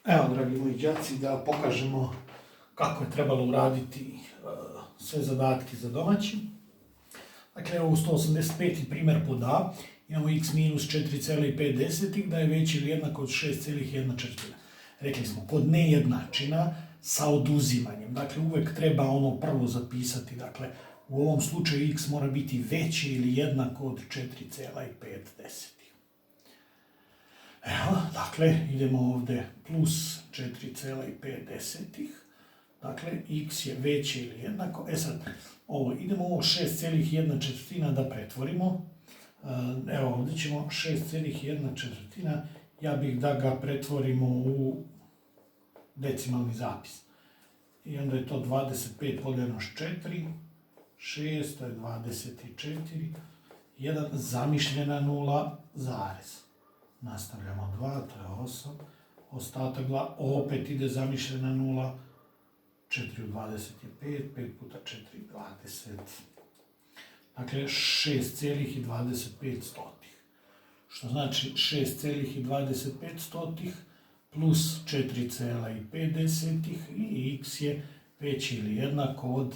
Evo, dragi moji đaci, da pokažemo kako je trebalo uraditi sve zadatke za domaći. Dakle, evo u 185. primjer pod A imamo x minus 4,5 da je veći ili jednak od 6,1. Rekli smo, kod nejednačina sa oduzimanjem. Dakle, uvek treba ono prvo zapisati. Dakle, u ovom slučaju x mora biti veći ili jednak od 4,5. Evo, dakle, idemo ovdje plus 4,5. Dakle, x je veći ili jednako. Sad, idemo ovo 6,1 da pretvorimo. Evo, ovdje ćemo 6,1, ja bih da ga pretvorimo u decimalni zapis. I onda je to 25 podijeljeno s 4, 6, to je 24, 1 zamišljena nula, zarez. Nastavljamo 2, to je 8, ostatak 2, opet ide zamišljena nula, 4 u 20 je 5, 5 puta 4 je 20. Dakle, 6,25. Što znači 6,25 plus 4,5 i x je veći ili jednako od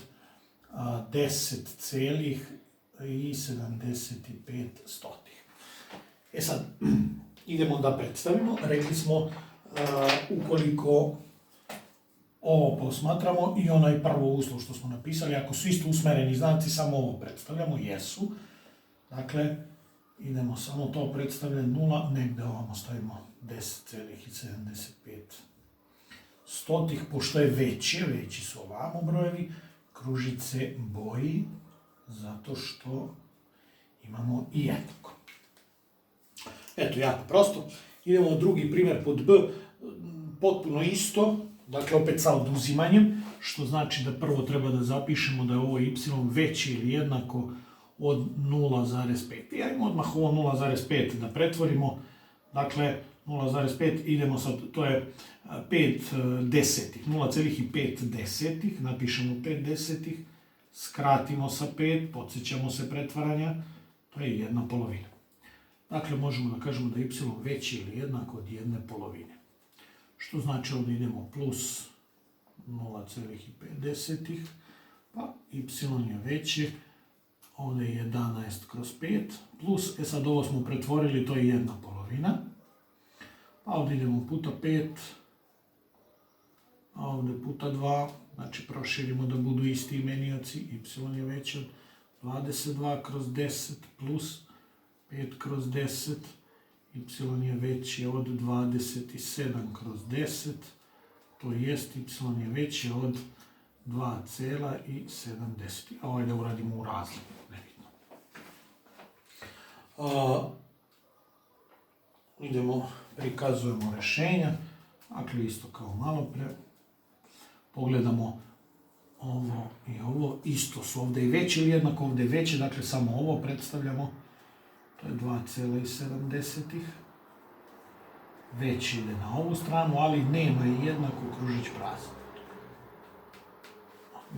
10,75. Sad, idemo da predstavimo. Rekli smo, ukoliko ovo posmatramo i onaj prvo uslov što smo napisali, ako su isto usmereni znaci, samo ovo predstavljamo, jesu. Dakle, idemo samo to predstavljati 0, negde ovamo stavimo 10,75. Pošto je veći su ovamo brojevi, kružice boji, zato što imamo i jednako. Eto, jako prosto. Idemo na drugi primjer pod B, potpuno isto, dakle opet sa oduzimanjem, što znači da prvo treba da zapišemo da je ovo y veći ili jednako od 0,5. I ajmo odmah ovo 0,5 da pretvorimo, dakle 0,5 idemo sad, to je 5 desetih, 0,5 desetih, napišemo 5 desetih, skratimo sa 5, podsjećamo se pretvaranja, to je 1/2. Dakle, možemo da kažemo da je y veći ili jednako od 1/2. Što znači ovdje idemo plus 0,5, pa y je veći, ovdje je 11 kroz 5, plus, sad ovo smo pretvorili, to je 1/2. Pa ovdje idemo puta 5, a ovdje puta 2, znači proširimo da budu isti imenioci, y je veći od 22 kroz 10 plus 5 kroz 10, y je veći od 27 kroz 10, to jest y je veći od 2,7. A ovo je da uradimo u razliku, nebitno. Idemo, prikazujemo rešenja, dakle isto kao malo pre. Pogledamo ovo i ovo, isto su ovdje i veći ili jednako, ovdje je veći, dakle samo ovo predstavljamo. To je 2,7. Veći ide na ovu stranu, ali nema i jednako kružić prazan.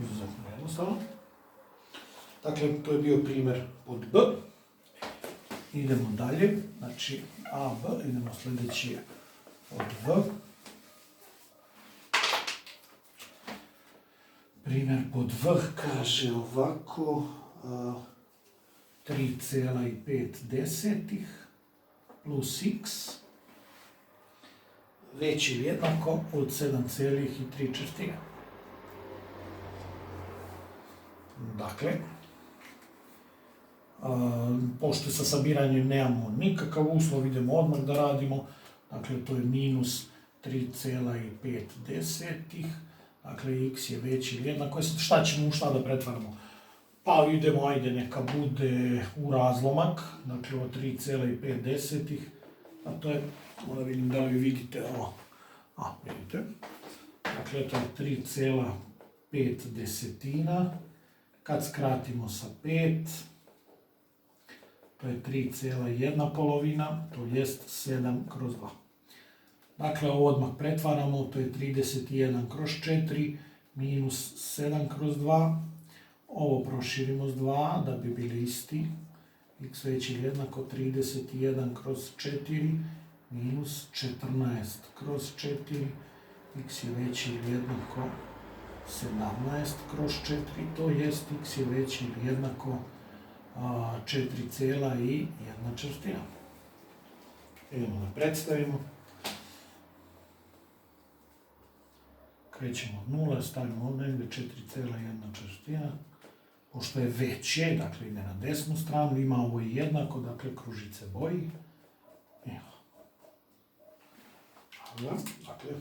Izuzetno jednostavno. Dakle, to je bio primjer pod B. Idemo dalje. Znači, A, B. Idemo sljedeći pod V. Primjer pod V kaže ovako. 3,5 plus x veći ili jednako od 7,3. Dakle, pošto sa sabiranjem nemamo nikakav uslov, idemo odmah da radimo. Dakle, to je minus 3,5. Dakle, x je veći ili jednako. Šta ćemo, u šta da pretvaramo? Pa idemo, ajde, neka bude u razlomak, dakle ovo 3,5, a to je, da vidim da li vidite ovo, vidite, dakle to je 3,5, kad skratimo sa 5, to je 3,1, to jest 7 kroz 2. Dakle, ovo odmah pretvaramo, to je 31 kroz 4, minus 7 kroz 2, ovo proširimo s 2 da bi bili isti, x veći ili jednako 31 kroz 4 minus 14 kroz 4, x je veći ili jednako 17 kroz 4, to jest x je veći ili jednako 4,1 četvrtina. Idemo da predstavimo. Krećemo od 0, stavimo ovdje 4,1 četvrtina. Pošto je veće, dakle ide na desnu stranu, ima ovo i jednako, dakle kružice boji. Evo. Dakle,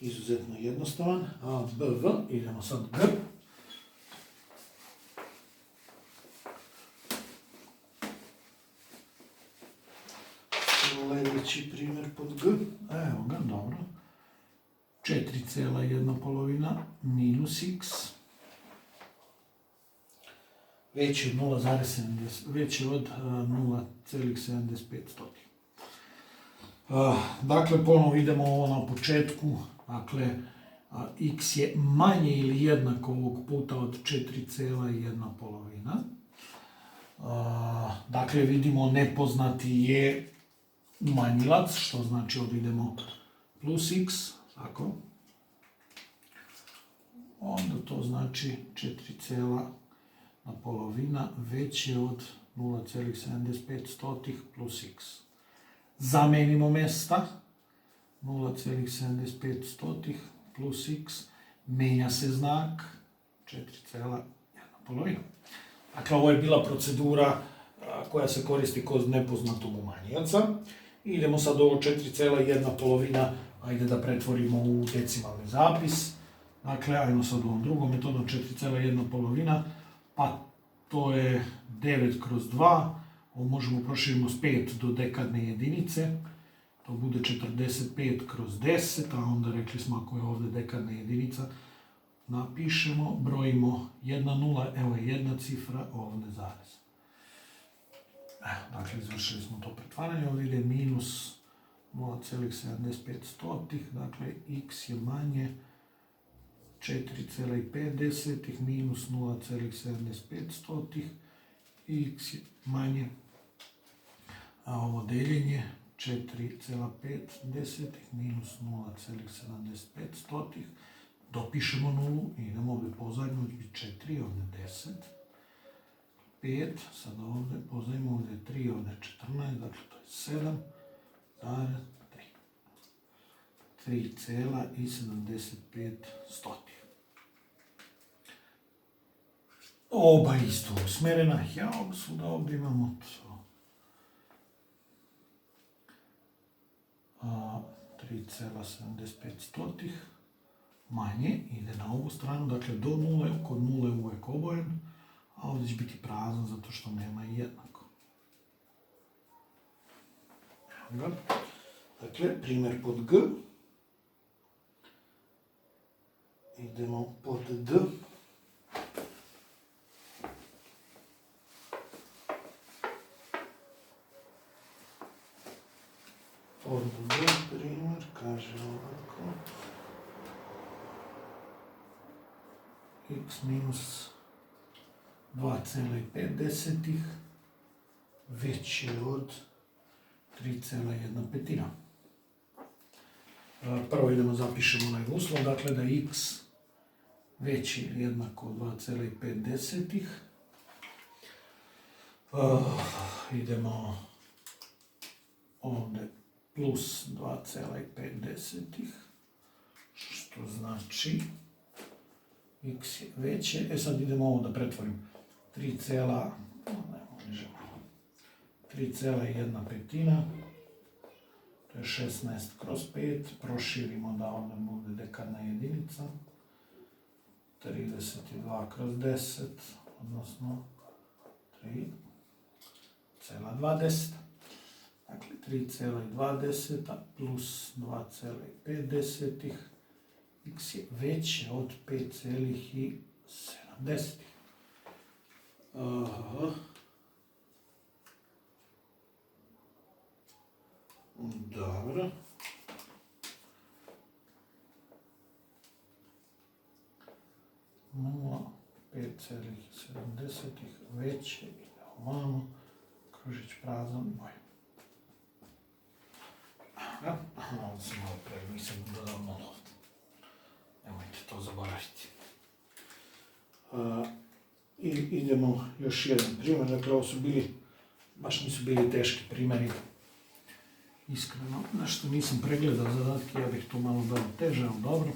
izuzetno jednostavan. A, B, V, idemo sad G. Sljedeći primjer pod G. Evo ga, dobro. 4,1 polovina minus x. Veći od 0,75. Dakle, ponovo idemo ovo na početku. Dakle, x je manje ili jednako ovog puta od 4,1 polovina. Dakle, vidimo nepoznati je umanjilac, što znači ovdje idemo plus x, tako. Onda to znači 4,1 polovina veće od 0,75 plus x. Zamenimo mjesta. 0,75 plus x. Menja se znak. 4,1 polovina. Dakle, ovo je bila procedura koja se koristi kod nepoznatog umanjioca. Idemo sad ovo 4,1 polovina, ajde da pretvorimo u decimalni zapis. Dakle, ajmo sad ovom drugom metodom 4,1 polovina, pa to je 9 kroz 2, ovo možemo proširimo s 5 do dekadne jedinice, to bude 45 kroz 10, a onda rekli smo ako je ovdje dekadna jedinica, napišemo, brojimo 1 nula, evo je jedna cifra, ovdje zarez. Dakle, izvršili smo to pretvaranje, ovdje ide minus 0,75, dakle, x je manje 4,5 minus 0,75, x je manje, a ovo deljenje 4,5 minus 0,75, dopišemo nulu, idemo ovdje pozadnju, ovdje 4, ovdje 10, 5, sada ovdje pozadnju, ovdje 3, ovdje 14, dakle to je 3,75. Oba isto usmjerena, svuda ovdje imamo 3,75 manje, ide na ovu stranu, dakle do nule, kod nule uvijek obojen, a ovdje će biti prazan zato što nema i jednako. Dakle, primjer pod G. Idemo pod D. Pod D primjer kaže ovako. X minus 2,5 veći od 3,1. Prvo idemo zapišemo onaj uslov, dakle da je x veći ili jednako od 2,5. Idemo ovdje plus 2,5, što znači x je veće. Sad idemo ovo da pretvorim. 3,1, to je 16 kroz 5, proširimo da ovdje bude dekadna jedinica, 32 kroz 10, odnosno 3,2. Dakle, 3,2 plus 2,5, x je veće od 5,7. Dobro. Nula 5,7 veće i ovamo, kružić prazan boj. Ja? Aha, ovo sam malo pre, nisam dodao malo ovdje. Nemojte to zaboraviti. I idemo još jedan primjer, dakle ovo su bili, baš nisu bili teški primjeri. Iskreno, nešto nisam pregledao zadatke, ja bih to malo dao teže, ali dobro.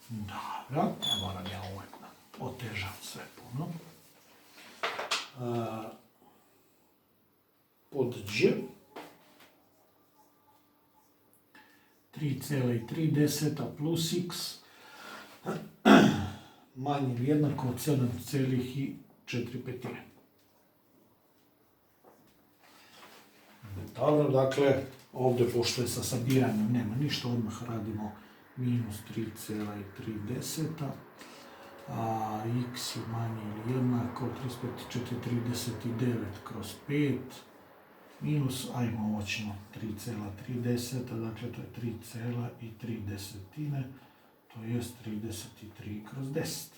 Dobro, ne moram ja uvijek otežam sve puno. Pod Đ 3,3 plus x manje ili jednako od 7,4. Dobro, dakle, ovdje pošto je sa sabiranjem nema ništa, odmah radimo minus 3,3, a x je manje ili jednako 35,39 kroz 5, minus, ajmo ovo ćemo 3,3, dakle to je 3,3, to je 33 kroz 10.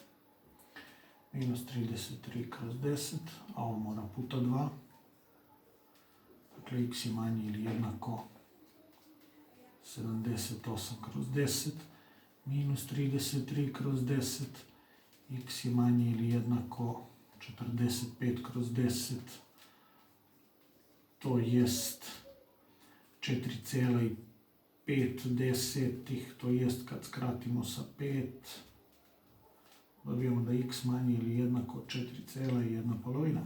Minus 33 kroz 10, a ovo mora puta 2. Dakle, x je manje ili jednako 78 kroz 10, minus 33 kroz 10, x je manje ili jednako 45 kroz 10, to jest 4,5, to jest kad skratimo sa 5, dobijemo da x manje ili jednako 4,1.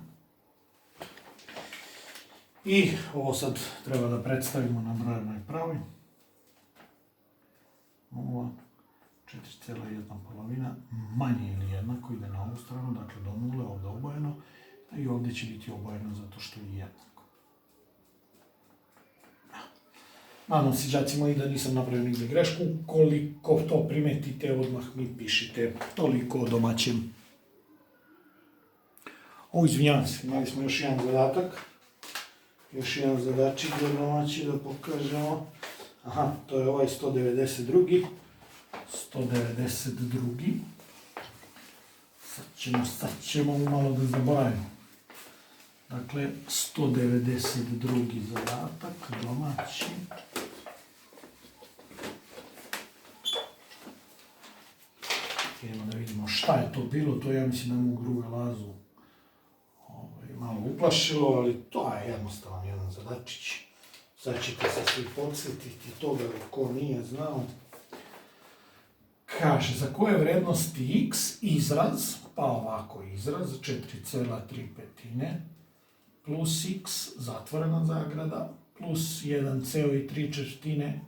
I ovo sad treba da predstavimo na brojevnoj pravi. 4,1 manje ili jednako ide na ovu stranu, dakle do nule, ovdje obojeno, i ovdje će biti obojeno zato što je jednako. Nadam se, đaci moji, da nisam napravio nigdje grešku. Koliko to primetite, odmah mi pišite. Toliko o domaćem. Izvinjavam se, imali smo još jedan zadatak. Još jedan zadačik za domaći da pokažemo. Aha, to je ovaj 192. 192. Sad ćemo malo da zaboravimo. Dakle, 192. zadatak, domaći. Idemo da vidimo šta je to bilo, to ja mislim da mu Gruga Lazu malo uplašilo, ali to je jednostavno jedan zadačić. Sad ćete se svi podsjetiti toga ko nije znao. Kaže, za koje vrednosti x izraz, pa ovako izraz, 4,3 plus x, zatvorena zagrada, plus 1,3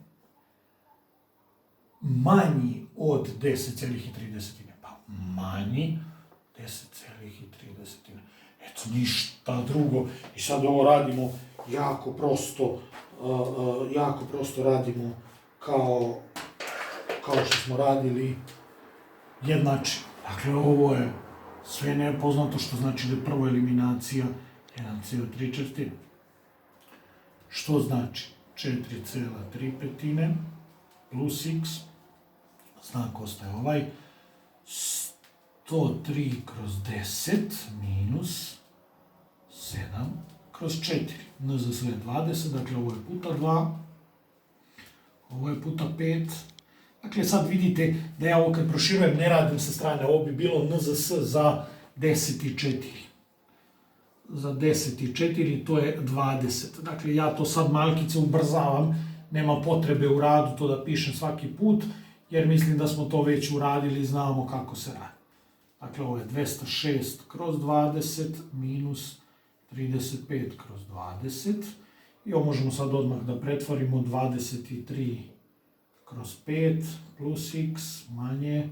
manji od 10,3. Pa manji 10,3. Eto, ništa drugo. I sad ovo radimo jako prosto radimo kao što smo radili jednači. Dakle, ovo je sve nepoznato, što znači da je prva eliminacija 1,3. Što znači 4,3 plus x, znak ostaje ovaj, 103 kroz 10 minus 7 kroz 4. N za sve 20, dakle ovo je puta 2, ovo je puta 5. Dakle, sad vidite da ja ovo kad proširujem ne radim sa strane, ovo bi bilo n za s za 10 i 4. Za 10 i 4 to je 20. Dakle, ja to sad malkice ubrzavam, nema potrebe u radu to da pišem svaki put, jer mislim da smo to već uradili i znamo kako se radi. Dakle, ovo je 206 kroz 20 minus 35 kroz 20. I ovo možemo sad odmah da pretvorimo 23 kroz 5 plus x manje,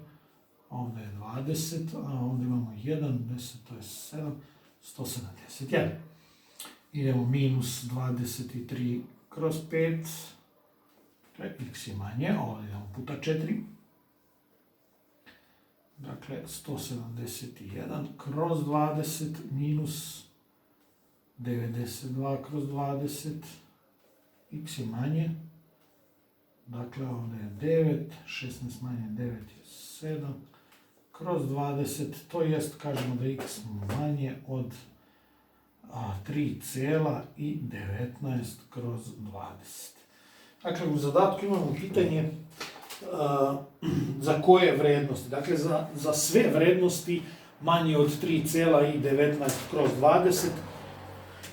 ovdje je 20, a ovdje imamo 1, 10, to je 7, 171. Idemo minus 23 kroz 5, dakle x je manje, ovdje idemo puta 4. Dakle, 171 kroz 20 minus 92 kroz 20, x je manje, dakle ovdje je 9, 16 manje 9 je 7, kroz 20, to jest, kažemo da je x manje od 3,19 kroz 20. Dakle, u zadatku imamo pitanje za koje vrednosti. Dakle, za sve vrednosti manje od 3,19 kroz 20.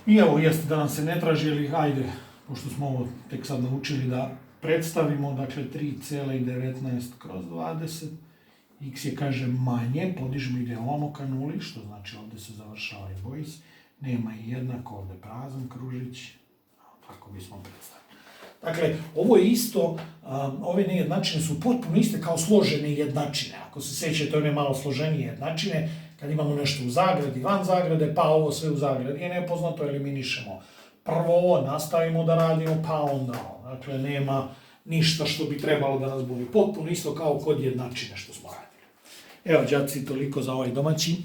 I evo, jeste da nam se ne traži, ali hajde, pošto smo ovo tek sad naučili da predstavimo, dakle 3,19 kroz 20, x je, kaže, manje, podižemo ide ovamo ka nuli, što znači ovdje se završava i boji se, nema i jednako, ovdje prazan kružić, tako bismo predstavili. Dakle, ovo je isto, ove nejednačine su potpuno iste kao složene jednačine. Ako se sjećate one malo složenije jednačine, kad imamo nešto u zagradi, van zagrade, pa ovo sve u zagradi je nepoznato, eliminišemo. Prvo ovo nastavimo da radimo, pa onda ovo. Dakle, nema ništa što bi trebalo da nas boli. Potpuno isto kao kod jednačine što smo radili. Evo, đaci, toliko za ovaj domaći.